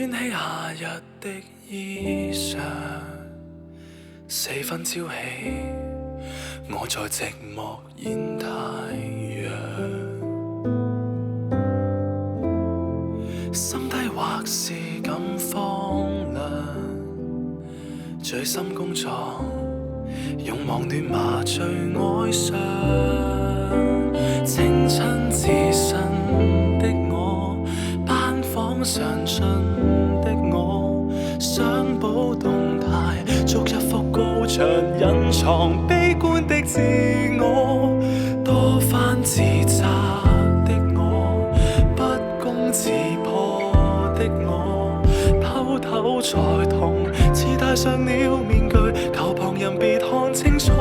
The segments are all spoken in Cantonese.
捲起夏日的衣裳，四分朝氣，我在寂寞燃太陽。心底或是咁荒涼，醉心工作，用忙亂麻醉哀傷。青春自信的我，班房上進的我，想保動態，逐日復高牆，隱藏悲觀的自我，多番自責的我，不攻自破的我，偷偷在痛，似戴上了面具，求旁人別看清楚。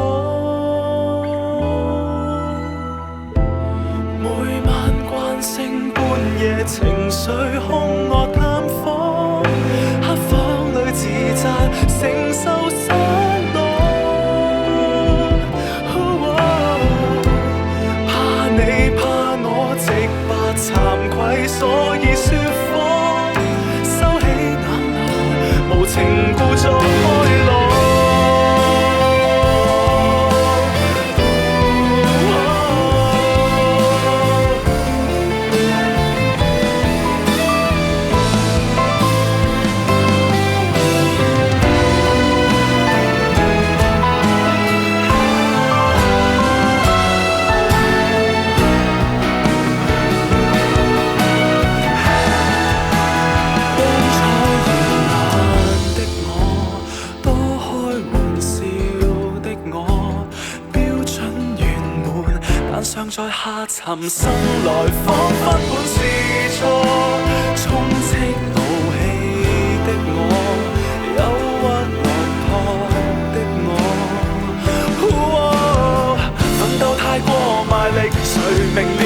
每晚慣性半夜情緒兇惡探訪，黑房裏自責承受失落。怕你怕我直白慚愧，所以說謊，收起眼淚，無情故作開朗。尚在下沉生來，彷彿本是錯，充斥怒氣的我，憂鬱落魄的我，奮鬥太過賣力，誰明了